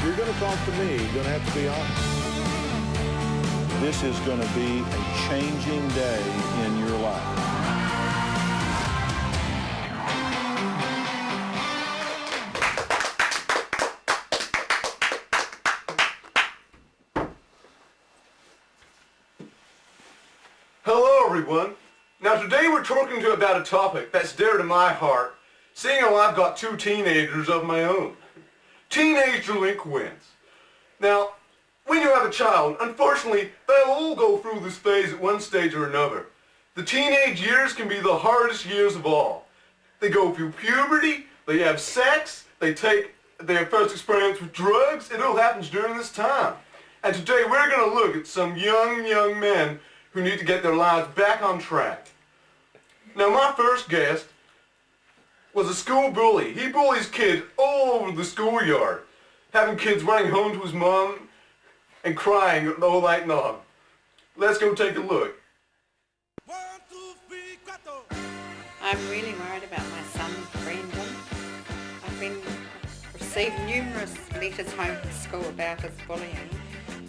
you're going to talk to me, you're going to have to be honest. This is going to be a changing day in your life. Hello, everyone. Now, today we're talking about a topic that's dear to my heart, seeing how I've got two teenagers of my own. Teenage delinquents. Now, when you have a child, unfortunately, they'll all go through this phase at one stage or another. The teenage years can be the hardest years of all. They go through puberty, they have sex, they take their first experience with drugs. It all happens during this time. And today we're going to look at some young men who need to get their lives back on track. Now, my first guest was a school bully. He bullies kids all over the schoolyard, having kids running home to his mom and crying all night long. Let's go take a look. I'm really worried about my son, Brendan. Received numerous letters home from school about his bullying.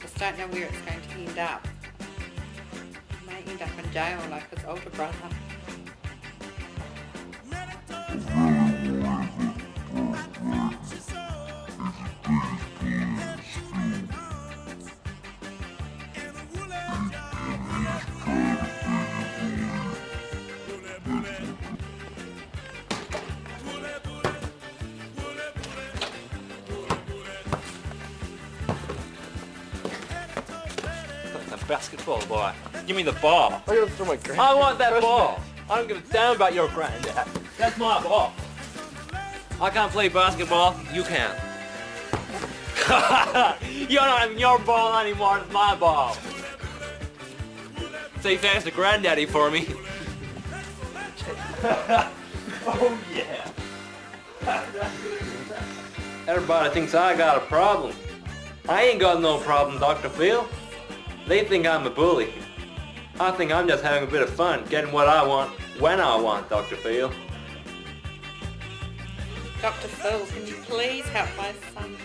Just don't know where it's going to end up. He may end up in jail like his older brother. Basketball boy. Give me the ball. I gotta throw my granddad. I want that ball. I don't give a damn about your granddad. That's my ball. I can't play basketball. You can. You're not even your ball anymore. It's my ball. Say thanks to granddaddy for me. Oh yeah. Everybody thinks I got a problem. I ain't got no problem, Dr. Phil. They think I'm a bully. I think I'm just having a bit of fun, getting what I want, when I want, Dr. Phil. Dr. Phil, can you please help my son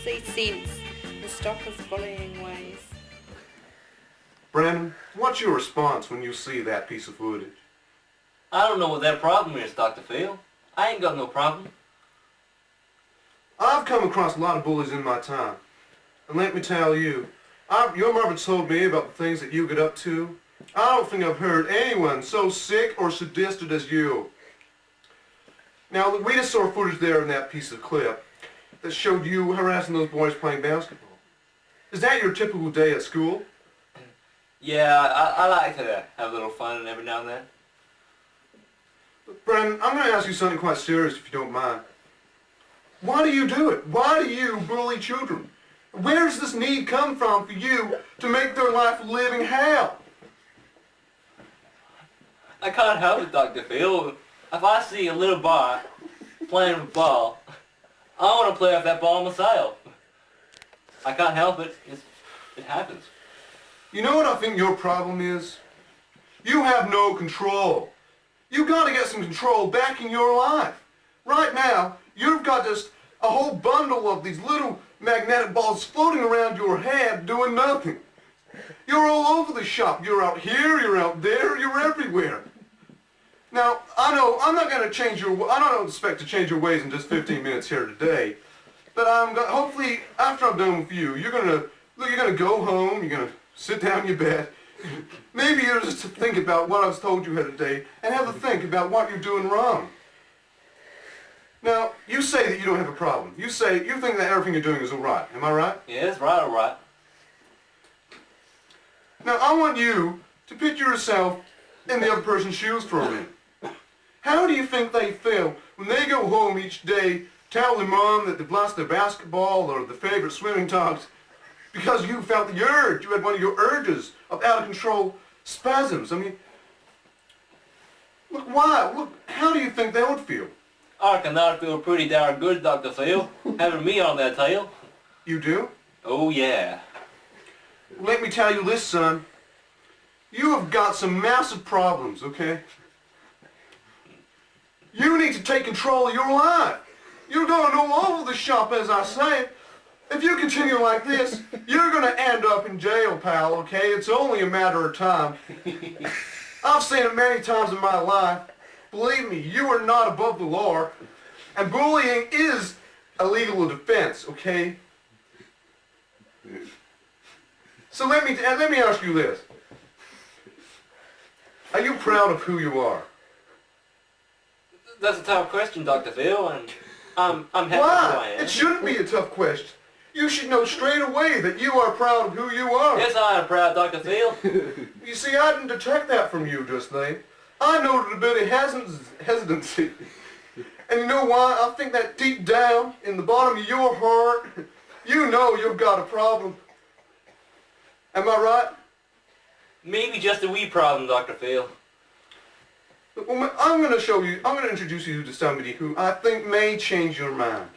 see sense and stop his bullying ways? Brandon, what's your response when you see that piece of footage? I don't know what their problem is, Dr. Phil. I ain't got no problem. I've come across a lot of bullies in my time. And let me tell you, your mother told me about the things that you get up to. I don't think I've heard anyone so sick or sadistic as you. Now, we just saw footage there in that piece of clip that showed you harassing those boys playing basketball. Is that your typical day at school? Yeah, I like to have a little fun every now and then. But Brandon, I'm going to ask you something quite serious if you don't mind. Why do you do it? Why do you bully children? Where does this need come from for you to make their life a living hell? I can't help it, Dr. Phil. If I see a little boy playing with a ball, I want to play with that ball myself. I can't help it. It happens. You know what I think your problem is? You have no control. You've got to get some control back in your life. Right now, you've got just a whole bundle of these little magnetic balls floating around your head doing nothing. You're all over the shop. You're out here, you're out there, you're everywhere. Now, I know I'm not going to change I don't expect to change your ways in just 15 minutes here today, but hopefully after I'm done with you, you're going to go home, you're going to sit down in your bed, maybe you'll just think about what I was told you here today and have a think about what you're doing wrong. Now, you say that you don't have a problem. You think that everything you're doing is all right. Am I right? Yeah, it's right, all right. Now, I want you to picture yourself in the other person's shoes for a minute. How do you think they feel when they go home each day, tell their mom that they've lost their basketball or their favorite swimming tops because you felt the urge, you had one of your urges of out-of-control spasms? I mean, look, how do you think they would feel? I reckon that feel pretty darn good, Dr. Phil, having me on their tail. You do? Oh, yeah. Let me tell you this, son. You have got some massive problems, okay? You need to take control of your life. You're going all over the shop, as I say, If you continue like this, you're gonna end up in jail, pal, okay? It's only a matter of time. I've seen it many times in my life. Believe me, you are not above the law. And bullying is a legal defense, okay? So let me ask you this. Are you proud of who you are? That's a tough question, Dr. Phil, and I'm happy who I Why? am. It shouldn't be a tough question. You should know straight away that you are proud of who you are. Yes, I am proud, Dr. Phil. You see, I didn't detect that from you just then. I noted a bit of hesitancy. And you know why? I think that deep down, in the bottom of your heart, you know you've got a problem. Am I right? Maybe just a wee problem, Dr. Phil. Well, I'm going to introduce you to somebody who I think may change your mind.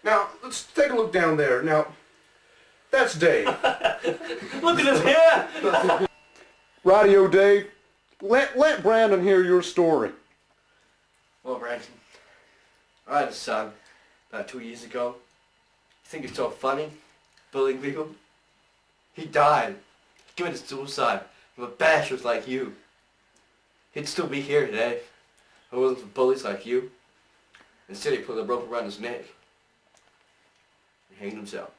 Now, let's take a look down there. Now, that's Dave. Look at his hair! Radio Dave, let Brandon hear your story. Well, Brandon, I had a son about 2 years ago. You think it's so funny, bullying people? He died. He committed suicide from a bastard like you. He'd still be here today if it wasn't for bullies like you. Instead, he put a rope around his neck and hanged himself.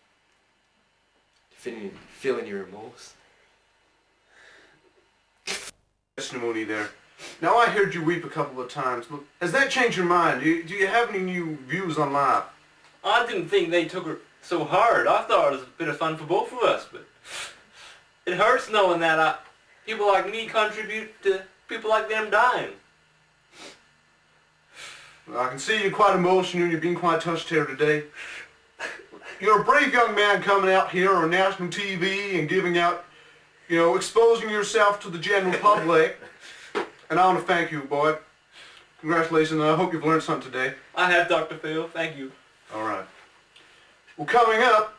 Feeling your remorse. Testimony there. Now, I heard you weep a couple of times. Look, has that changed your mind? Do you have any new views on life? I didn't think they took her so hard. I thought it was a bit of fun for both of us, but it hurts knowing that people like me contribute to people like them dying. Well, I can see you're quite emotional and you're being quite touched here today. You're a brave young man coming out here on national TV and giving out, exposing yourself to the general public. And I want to thank you, boy. Congratulations, and I hope you've learned something today. I have, Dr. Phil. Thank you. All right. Well, coming up,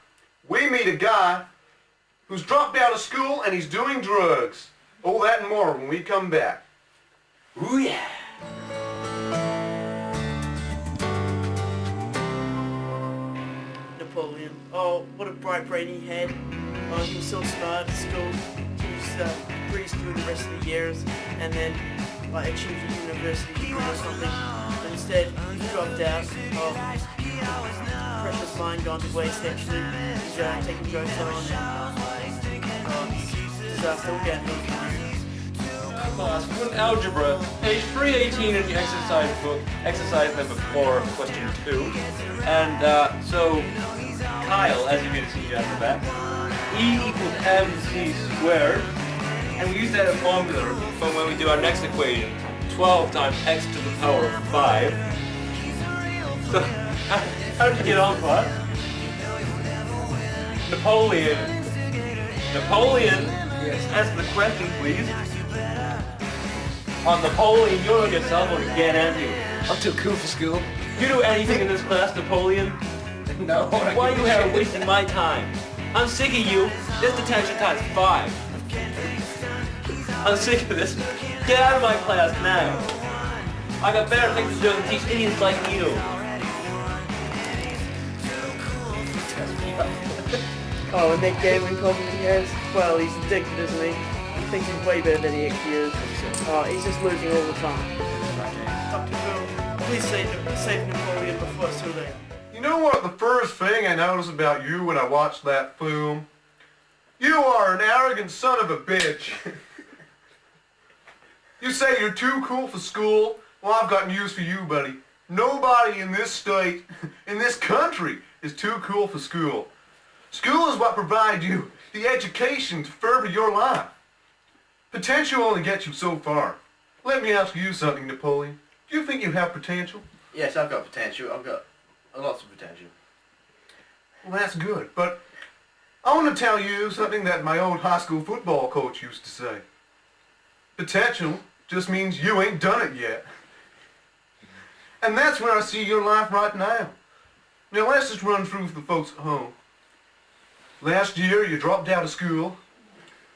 we meet a guy who's dropped out of school and he's doing drugs. All that and more when we come back. Ooh, yeah. Napoleon. Oh, what a bright brain he had. Oh, he was so smart at school. He just breezed through the rest of the years and then achieved a university degree or something. But instead, he dropped out. Precious mind gone to waste actually. He's taking drugs on. Disaster again. Class 1 Algebra, page 318 in the exercise book, exercise number 4, question 2. And so, Kyle, as you can see at the back, E equals mc squared, and we use that formula for when we do our next equation, 12 times x to the power of 5. So, how did you get on, Bud? Napoleon, yes, answer the question, please. On Napoleon, you're gonna get someone again, aren't you? I'm too cool for school. You do anything in this class, Napoleon? No. Why are you here wasting my time? I'm sick of you. This detention time's 5. I'm sick of this. Get out of my class now. I got better things to do than teach idiots like you. Oh, and that Gavin Coleman he has, well, he's addicted, isn't he? He thinks he's way better than he actually is. Oh, he's just losing all the time. Dr. Phil, please save Napoleon before it's too late. You know what the first thing I noticed about you when I watched that film? You are an arrogant son of a bitch. You say you're too cool for school? Well, I've got news for you, buddy. Nobody in this state, in this country, is too cool for school. School is what provides you the education to further your life. Potential only gets you so far. Let me ask you something, Napoleon. Do you think you have potential? Yes, I've got potential. I've got lots of potential. Well, that's good, but I want to tell you something that my old high school football coach used to say. Potential just means you ain't done it yet. And that's where I see your life right now. Now let's just run through the folks at home. Last year you dropped out of school,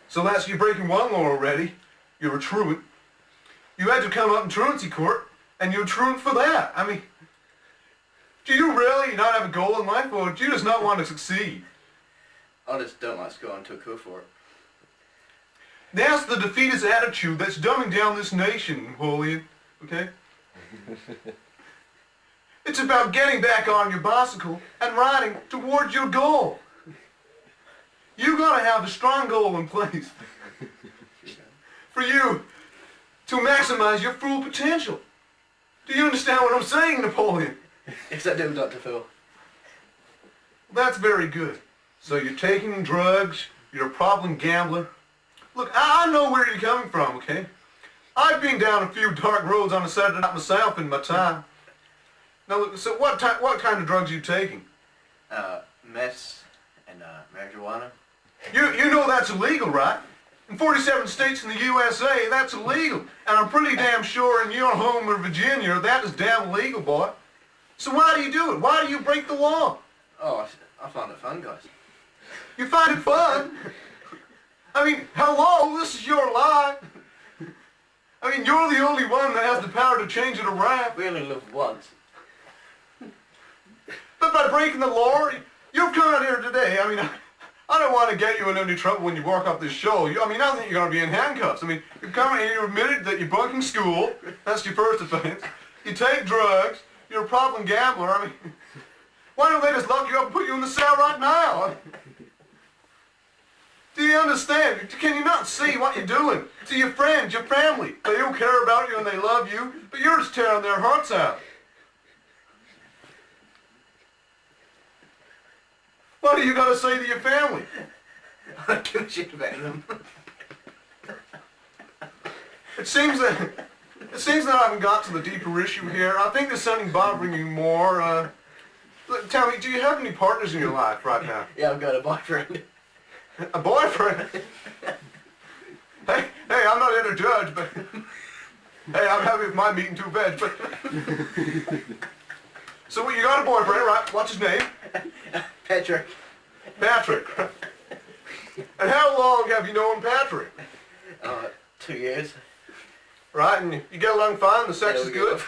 so that's you breaking one law already. You're a truant. You had to come up in truancy court, and you're a truant for that. I mean, Do you really not have a goal in life, or do you just not want to succeed? I just don't like school. I'm too cool for it. That's the defeatist attitude that's dumbing down this nation, Napoleon. Okay? It's about getting back on your bicycle and riding towards your goal. You gotta have a strong goal in place for you to maximize your full potential. Do you understand what I'm saying, Napoleon? Yes, I do, Dr. Phil. That's very good. So you're taking drugs, you're a problem gambler. Look, I know where you're coming from, okay? I've been down a few dark roads on a Saturday night myself in my time. Now look, so what kind of drugs are you taking? Meth and marijuana. You know that's illegal, right? In 47 states in the USA, that's illegal. And I'm pretty damn sure in your home of Virginia, that is damn illegal, boy. So why do you do it? Why do you break the law? Oh, I find it fun, guys. You find it fun? I mean, hello, this is your life. I mean, you're the only one that has the power to change it around. We only live once. But by breaking the law, you've come out here today. I mean, I don't want to get you in any trouble when you walk off this show. I mean, I think you're going to be in handcuffs. I mean, you've come out here, you admitted that you're bunking school. That's your first offense. You take drugs. You're a problem gambler. I mean, why don't they just lock you up and put you in the cell right now? Do you understand? Can you not see what you're doing to your friends, your family? They don't care about you and they love you, but you're just tearing their hearts out. What do you got to say to your family? I don't give a shit about them. It seems that I haven't got to the deeper issue here. I think there's something bothering you more. Look, tell me, do you have any partners in your life right now? Yeah, I've got a boyfriend. A boyfriend? Hey, I'm not here to judge, but hey, I'm happy with my meat and two veg, but so you got a boyfriend, right? What's his name? Patrick. Patrick. And how long have you known Patrick? 2 years. Right, and you get along fine, the sex is good,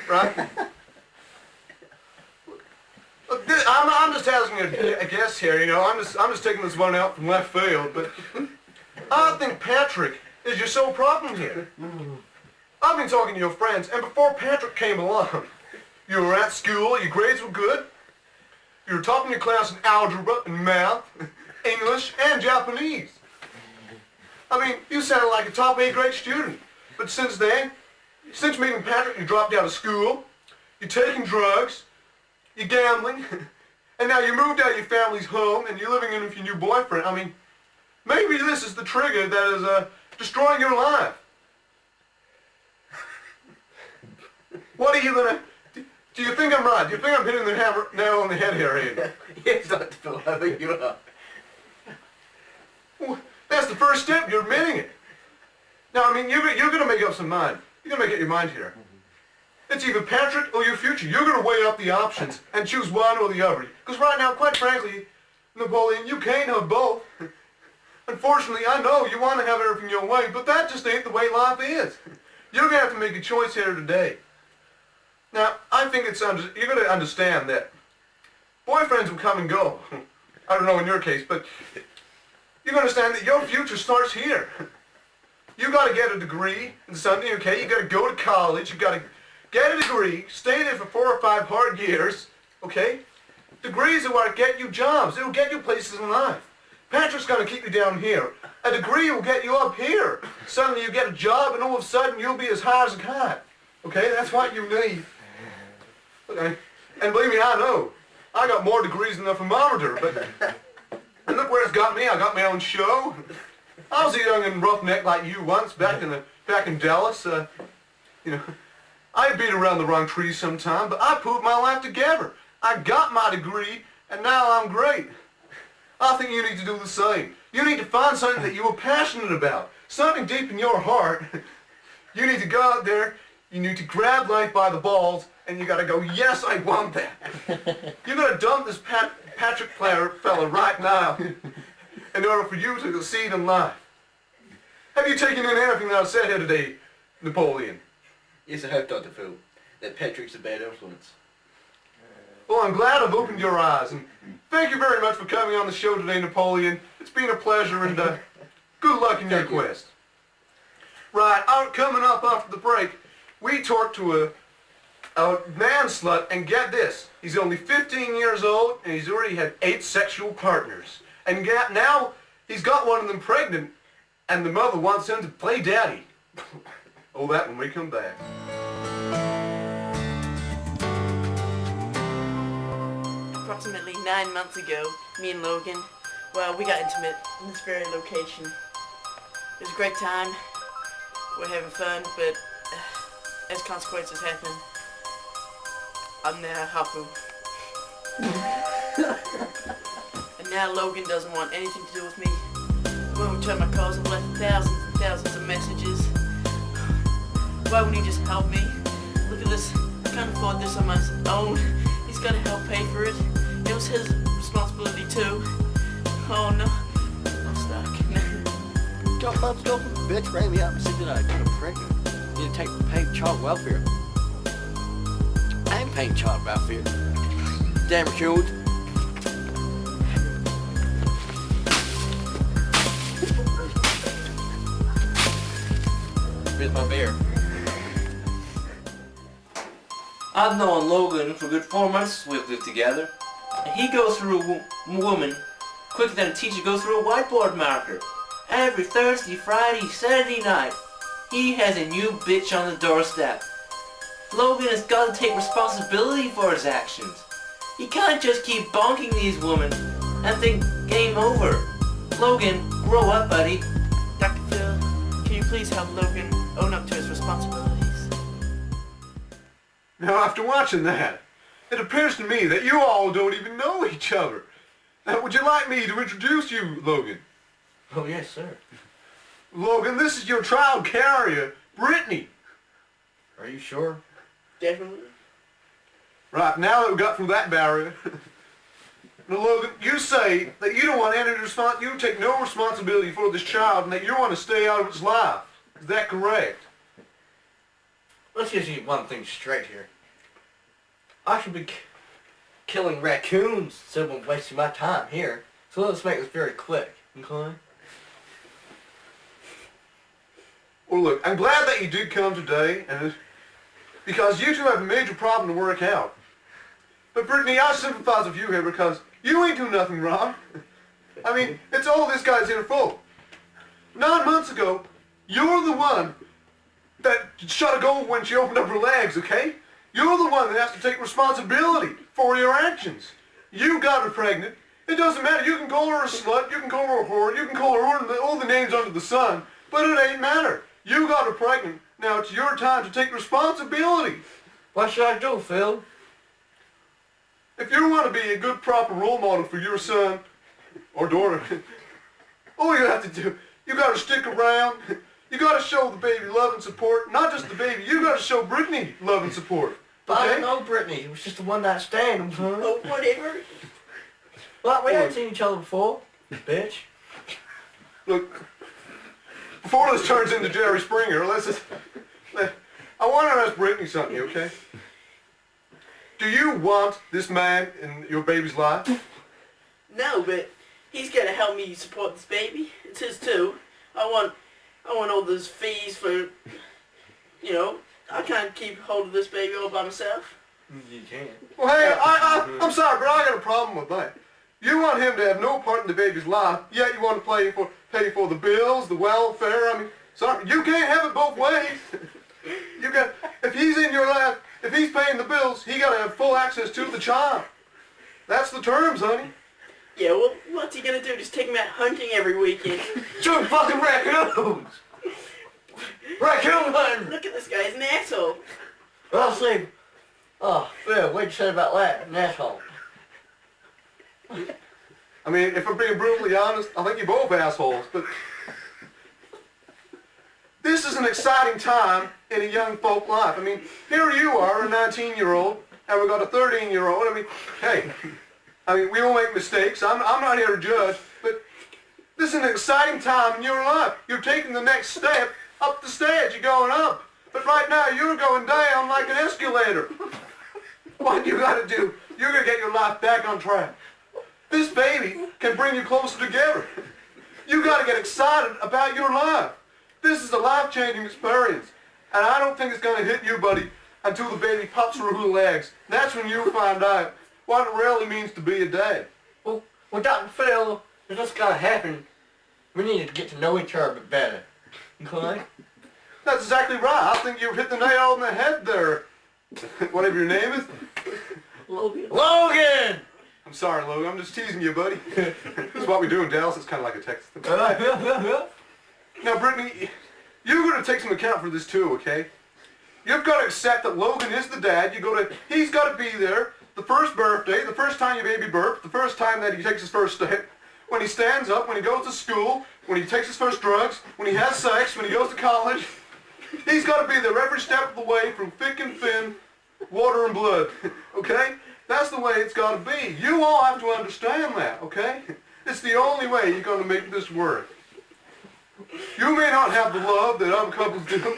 right? Look, I'm just asking a guess here, you know, I'm just taking this one out from left field, but I think Patrick is your sole problem here. I've been talking to your friends, and before Patrick came along, you were at school, your grades were good, you were top in your class in algebra and math, English, and Japanese. I mean, you sounded like a top A grade student. But since then, since meeting Patrick, you dropped out of school, you're taking drugs, you're gambling, and now you moved out of your family's home and you're living in with your new boyfriend. I mean, maybe this is the trigger that is destroying your life. What are you gonna... Do you think I'm right? Do you think I'm hitting the nail on the head here, Ian? Yes, Dr. Phil, I think you are. Well, that's the first step. You're admitting it. Now, I mean, you're going to make up some mind. You're going to make up your mind here. It's either Patrick or your future. You're going to weigh up the options and choose one or the other. Because right now, quite frankly, Napoleon, you can't have both. Unfortunately, I know you want to have everything your way, but that just ain't the way life is. You're going to have to make a choice here today. Now, I think you're going to understand that boyfriends will come and go. I don't know in your case, but you understand that your future starts here. You got to get a degree in something, okay? You got to go to college. You got to get a degree, stay there for 4 or 5 hard years, okay? Degrees are what get you jobs. It'll get you places in life. Patrick's going to keep you down here. A degree will get you up here. Suddenly you get a job, and all of a sudden you'll be as high as a kite. Okay, that's what you need. Okay? And believe me, I know. I got more degrees than the thermometer, but and look where it's got me. I got my own show. I was a young and roughneck like you once, back in Dallas. You know, I beat around the wrong trees sometime, but I pulled my life together. I got my degree, and now I'm great. I think you need to do the same. You need to find something that you are passionate about, something deep in your heart. You need to go out there, you need to grab life by the balls, and you gotta go, yes, I want that. You're gonna dump this Patrick fella right now in order for you to succeed in life. Have you taken in anything that I've said here today, Napoleon? Yes, I have, Dr. Phil. That Patrick's a bad influence. Well, I'm glad I've opened your eyes, and thank you very much for coming on the show today, Napoleon. It's been a pleasure, and good luck in your quest. Right, coming up after the break, we talked to a man slut, and get this, he's only 15 years old, and he's already had 8 sexual partners. And now he's got one of them pregnant, and the mother wants him to play daddy. Oh, that when we come back. Approximately 9 months ago, me and Logan, well, we got intimate in this very location. It was a great time. We're having fun, but as consequences happen, I'm now Hapu. And now Logan doesn't want anything to do with me. When we turn my calls, I've left thousands and thousands of messages. Why wouldn't he just help me? Look at this, I can't afford this on my own. He's gotta help pay for it. It was his responsibility too. Oh no, I'm stuck. Don't love, don't bitch, rang me up and said that I got pregnant. You need to pay child welfare. I ain't paying child welfare. Damn cute. Here's my beer. I've known Logan for a good 4 months we've lived together. And he goes through a woman quicker than a teacher goes through a whiteboard marker. Every Thursday, Friday, Saturday night, he has a new bitch on the doorstep. Logan has got to take responsibility for his actions. He can't just keep bonking these women and think game over. Logan, grow up, buddy. Dr. Phil, can you please help Logan own up to his responsibilities? Now, after watching that, it appears to me that you all don't even know each other. Now, would you like me to introduce you, Logan? Oh, yes, sir. Logan, this is your child carrier, Brittany. Are you sure? Definitely. Right, now that we got through that barrier, now, Logan, you say that you don't want any you take no responsibility for this child and that you want to stay out of its life. Is that correct? Let's just get one thing straight here. I should be killing raccoons instead of wasting my time here. So let's make this very quick, okay? Well, look, I'm glad that you did come today, and because you two have a major problem to work out. But Brittany, I sympathize with you here because you ain't doing nothing wrong. I mean, it's all this guy's inner fault. 9 months ago, you're the one that shot a goal when she opened up her legs, okay? You're the one that has to take responsibility for your actions. You got her pregnant. It doesn't matter. You can call her a slut, you can call her a whore, you can call her all the names under the sun, but it ain't matter. You got her pregnant. Now it's your time to take responsibility. What should I do, Phil? If you want to be a good, proper role model for your son or daughter, all you have to do, you got to stick around. You got to show the baby love and support. Not just the baby. You got to show Brittany love and support. But I Okay? don't know Brittany. It was just a one-night stand. Oh, whatever. Well, we haven't seen each other before, bitch. Look, before this turns into Jerry Springer, I want to ask Brittany something, okay? Do you want this man in your baby's life? No, but he's gonna help me support this baby. It's his too. I want all those fees for, you know, I can't keep hold of this baby all by myself. You can. Well, hey, I'm sorry, but I got a problem with that. You want him to have no part in the baby's life, yet you want to pay for the bills, the welfare. I mean, sorry, you can't have it both ways. If he's in your life, if he's paying the bills, he got to have full access to the child. That's the terms, honey. Yeah, well, what's he gonna do? Just take him out hunting every weekend? Shoot fucking raccoons! Raccoon hunting! Look at this guy, he's an asshole. Well, see. Oh, Phil, what'd you say about that? An asshole. I mean, if I'm being brutally honest, I think you're both assholes, but this is an exciting time in a young folk life. I mean, here you are, a 19-year-old, and we got a 13-year-old. I mean, hey, we all make mistakes. I'm not here to judge, but this is an exciting time in your life. You're taking the next step up the stage. You're going up. But right now, you're going down like an escalator. What you got to do you're going to get your life back on track. This baby can bring you closer together. You got to get excited about your life. This is a life-changing experience. And I don't think it's going to hit you, buddy, until the baby pops through her legs. That's when you'll find out what it really means to be a dad. Well, Dr. Phil, if that's gonna happen, we need to get to know each other a bit better. Okay? That's exactly right. I think you've hit the nail on the head there. Whatever your name is. Logan! Logan! I'm sorry, Logan. I'm just teasing you, buddy. This is what we do in Dallas. It's kind of like a Texas thing. Now, Brittany, you're going to take some account for this too, okay? You've got to accept that Logan is the dad. He's got to be there. The first birthday, the first time your baby burps, the first time that he takes his first step, when he stands up, when he goes to school, when he takes his first drugs, when he has sex, when he goes to college. He's got to be there every step of the way from thick and thin, water and blood, okay? That's the way it's got to be. You all have to understand that, okay? It's the only way you're going to make this work. You may not have the love that other couples do,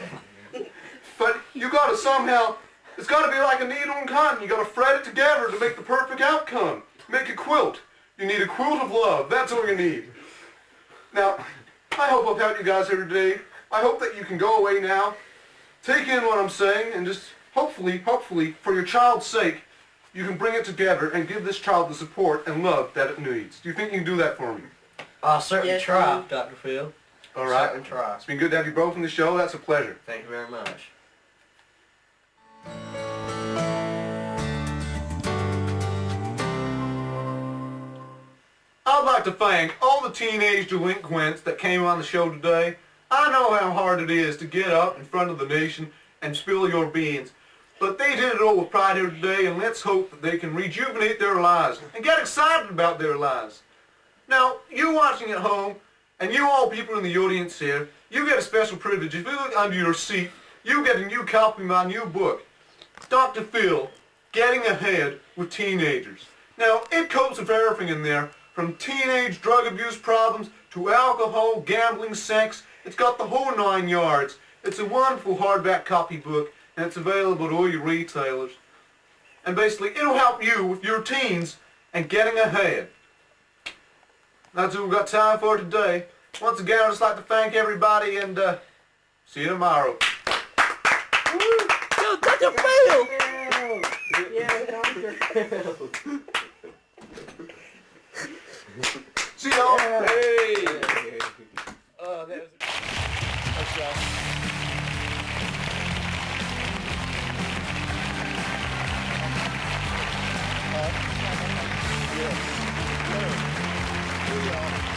but you got to somehow, it's got to be like a needle and cotton. You got to thread it together to make the perfect outcome. Make a quilt. You need a quilt of love. That's all you need. Now, I hope I've helped you guys here today. I hope that you can go away now, take in what I'm saying, and just hopefully, for your child's sake, you can bring it together and give this child the support and love that it needs. Do you think you can do that for me? I'll certainly Yes, try, please. Dr. Phil. All right. Certainly try. It's been good to have you both on the show. That's a pleasure. Thank you very much. I'd like to thank all the teenage delinquents that came on the show today. I know how hard it is to get up in front of the nation and spill your beans, but they did it all with pride here today, and let's hope that they can rejuvenate their lives and get excited about their lives. Now, you watching at home, and you all people in the audience here, you get a special privilege. If you look under your seat, you get a new copy of my new book, Dr. Phil, Getting Ahead with Teenagers. Now, it copes with everything in there, from teenage drug abuse problems to alcohol, gambling, sex. It's got the whole 9 yards. It's a wonderful hardback copybook, and it's available at all your retailers. And basically, it'll help you with your teens and getting ahead. That's what we've got time for today. Once again, I'd just like to thank everybody, and see you tomorrow. Yo, Dr. Phil! Yeah, Dr. Phil. See y'all. Hey! Oh, that was... Yeah.